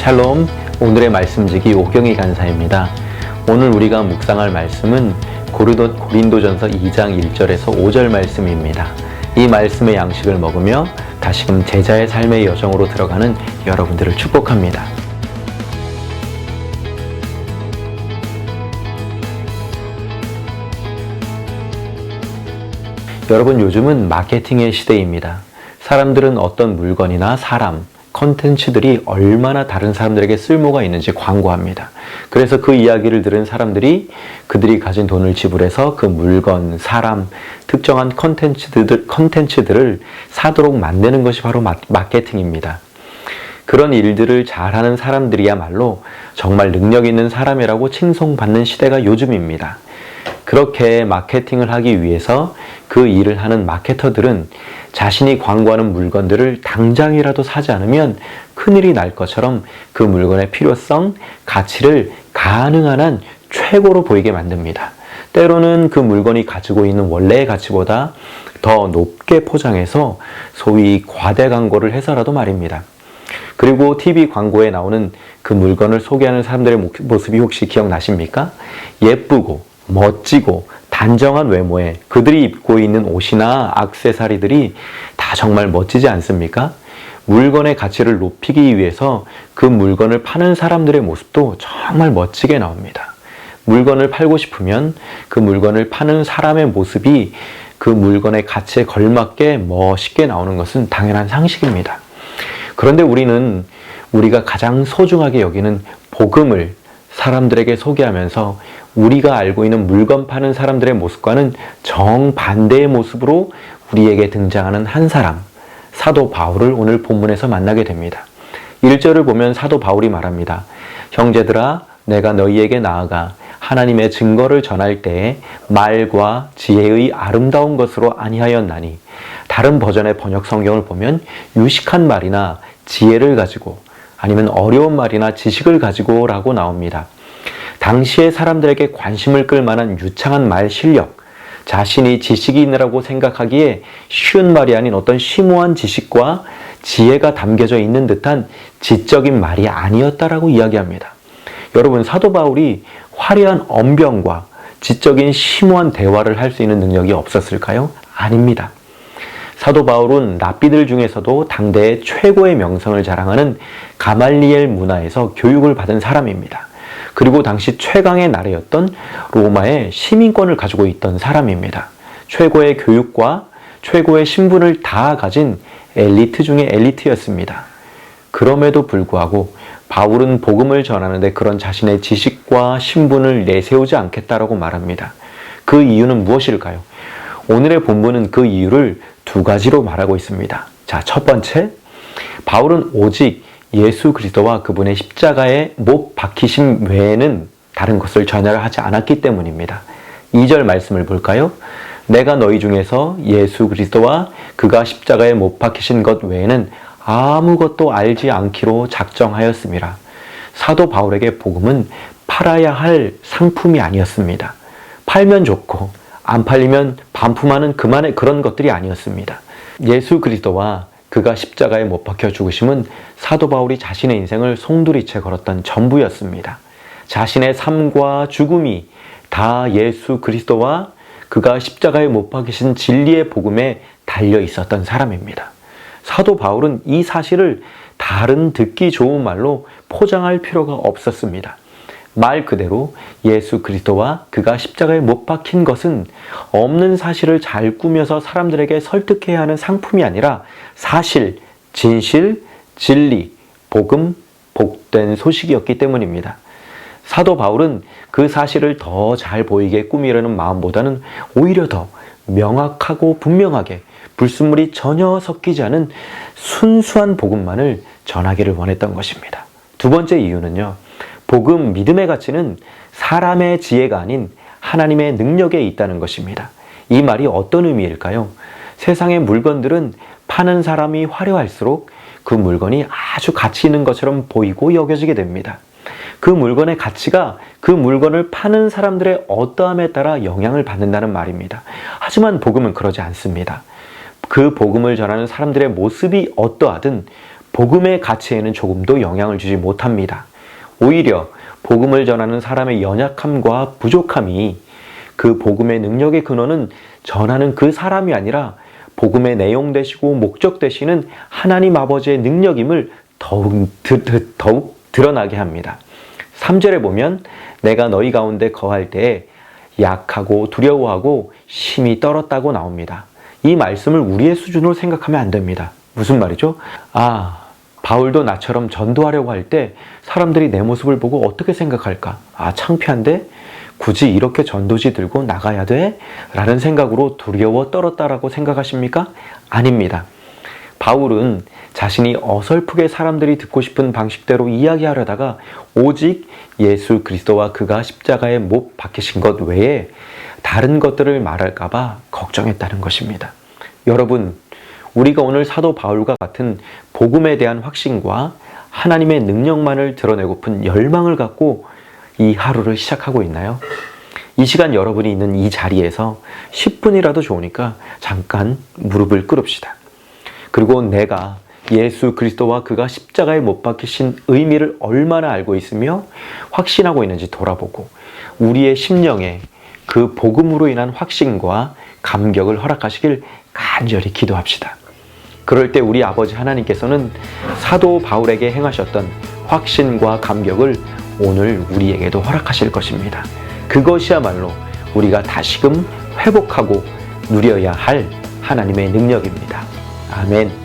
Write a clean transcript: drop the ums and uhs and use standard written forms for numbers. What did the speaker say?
샬롬, 오늘의 말씀지기 오경희 간사입니다. 오늘 우리가 묵상할 말씀은 고린도전서 2장 1절에서 5절 말씀입니다. 이 말씀의 양식을 먹으며 다시금 제자의 삶의 여정으로 들어가는 여러분들을 축복합니다. 여러분, 요즘은 마케팅의 시대입니다. 사람들은 어떤 물건이나 사람, 콘텐츠들이 얼마나 다른 사람들에게 쓸모가 있는지 광고합니다. 그래서 그 이야기를 들은 사람들이 그들이 가진 돈을 지불해서 그 물건, 사람, 특정한 콘텐츠들을 사도록 만드는 것이 바로 마케팅입니다. 그런 일들을 잘하는 사람들이야말로 정말 능력 있는 사람이라고 칭송받는 시대가 요즘입니다. 그렇게 마케팅을 하기 위해서 그 일을 하는 마케터들은 자신이 광고하는 물건들을 당장이라도 사지 않으면 큰일이 날 것처럼 그 물건의 필요성, 가치를 가능한 한 최고로 보이게 만듭니다. 때로는 그 물건이 가지고 있는 원래의 가치보다 더 높게 포장해서 소위 과대 광고를 해서라도 말입니다. 그리고 TV 광고에 나오는 그 물건을 소개하는 사람들의 모습이 혹시 기억나십니까? 예쁘고 멋지고 단정한 외모에 그들이 입고 있는 옷이나 액세서리들이 다 정말 멋지지 않습니까? 물건의 가치를 높이기 위해서 그 물건을 파는 사람들의 모습도 정말 멋지게 나옵니다. 물건을 팔고 싶으면 그 물건을 파는 사람의 모습이 그 물건의 가치에 걸맞게 멋있게 나오는 것은 당연한 상식입니다. 그런데 우리가 가장 소중하게 여기는 복음을 사람들에게 소개하면서 우리가 알고 있는 물건 파는 사람들의 모습과는 정반대의 모습으로 우리에게 등장하는 한 사람, 사도 바울을 오늘 본문에서 만나게 됩니다. 1절을 보면 사도 바울이 말합니다. 형제들아, 내가 너희에게 나아가 하나님의 증거를 전할 때에 말과 지혜의 아름다운 것으로 아니하였나니, 다른 버전의 번역 성경을 보면 유식한 말이나 지혜를 가지고, 아니면 어려운 말이나 지식을 가지고 라고 나옵니다. 당시의 사람들에게 관심을 끌 만한 유창한 말 실력, 자신이 지식이 있느라고 생각하기에 쉬운 말이 아닌 어떤 심오한 지식과 지혜가 담겨져 있는 듯한 지적인 말이 아니었다라고 이야기합니다. 여러분, 사도 바울이 화려한 언변과 지적인 심오한 대화를 할 수 있는 능력이 없었을까요? 아닙니다. 사도 바울은 랍비들 중에서도 당대의 최고의 명성을 자랑하는 가말리엘 문화에서 교육을 받은 사람입니다. 그리고 당시 최강의 나라였던 로마의 시민권을 가지고 있던 사람입니다. 최고의 교육과 최고의 신분을 다 가진 엘리트 중의 엘리트였습니다. 그럼에도 불구하고 바울은 복음을 전하는데 그런 자신의 지식과 신분을 내세우지 않겠다라고 말합니다. 그 이유는 무엇일까요? 오늘의 본문은 그 이유를 두 가지로 말하고 있습니다. 자, 첫 번째, 바울은 오직 예수 그리스도와 그분의 십자가에 못 박히심 외에는 다른 것을 전하려 하지 않았기 때문입니다. 2절 말씀을 볼까요? 내가 너희 중에서 예수 그리스도와 그가 십자가에 못 박히신 것 외에는 아무것도 알지 않기로 작정하였습니다. 사도 바울에게 복음은 팔아야 할 상품이 아니었습니다. 팔면 좋고 안 팔리면 반품하는 그런 것들이 아니었습니다. 예수 그리스도와 그가 십자가에 못 박혀 죽으심은 사도 바울이 자신의 인생을 송두리째 걸었던 전부였습니다. 자신의 삶과 죽음이 다 예수 그리스도와 그가 십자가에 못 박히신 진리의 복음에 달려 있었던 사람입니다. 사도 바울은 이 사실을 다른 듣기 좋은 말로 포장할 필요가 없었습니다. 말 그대로 예수 그리스도와 그가 십자가에 못 박힌 것은 없는 사실을 잘 꾸며서 사람들에게 설득해야 하는 상품이 아니라 사실, 진실, 진리, 복음, 복된 소식이었기 때문입니다. 사도 바울은 그 사실을 더 잘 보이게 꾸미려는 마음보다는 오히려 더 명확하고 분명하게 불순물이 전혀 섞이지 않은 순수한 복음만을 전하기를 원했던 것입니다. 두 번째 이유는요, 복음, 믿음의 가치는 사람의 지혜가 아닌 하나님의 능력에 있다는 것입니다. 이 말이 어떤 의미일까요? 세상의 물건들은 파는 사람이 화려할수록 그 물건이 아주 가치 있는 것처럼 보이고 여겨지게 됩니다. 그 물건의 가치가 그 물건을 파는 사람들의 어떠함에 따라 영향을 받는다는 말입니다. 하지만 복음은 그러지 않습니다. 그 복음을 전하는 사람들의 모습이 어떠하든 복음의 가치에는 조금도 영향을 주지 못합니다. 오히려 복음을 전하는 사람의 연약함과 부족함이 그 복음의 능력의 근원은 전하는 그 사람이 아니라 복음의 내용 되시고 목적 되시는 하나님 아버지의 능력임을 더욱 드러나게 합니다. 3절에 보면 내가 너희 가운데 거할 때에 약하고 두려워하고 심히 떨었다고 나옵니다. 이 말씀을 우리의 수준으로 생각하면 안 됩니다. 무슨 말이죠? 바울도 나처럼 전도하려고 할 때 사람들이 내 모습을 보고 어떻게 생각할까? 창피한데? 굳이 이렇게 전도지 들고 나가야 돼? 라는 생각으로 두려워 떨었다라고 생각하십니까? 아닙니다. 바울은 자신이 어설프게 사람들이 듣고 싶은 방식대로 이야기하려다가 오직 예수 그리스도와 그가 십자가에 못 박히신 것 외에 다른 것들을 말할까봐 걱정했다는 것입니다. 여러분, 우리가 오늘 사도 바울과 같은 복음에 대한 확신과 하나님의 능력만을 드러내고픈 열망을 갖고 이 하루를 시작하고 있나요? 이 시간 여러분이 있는 이 자리에서 10분이라도 좋으니까 잠깐 무릎을 꿇읍시다. 그리고 내가 예수 그리스도와 그가 십자가에 못 박히신 의미를 얼마나 알고 있으며 확신하고 있는지 돌아보고 우리의 심령에 그 복음으로 인한 확신과 감격을 허락하시길 간절히 기도합시다. 그럴 때 우리 아버지 하나님께서는 사도 바울에게 행하셨던 확신과 감격을 오늘 우리에게도 허락하실 것입니다. 그것이야말로 우리가 다시금 회복하고 누려야 할 하나님의 능력입니다. 아멘.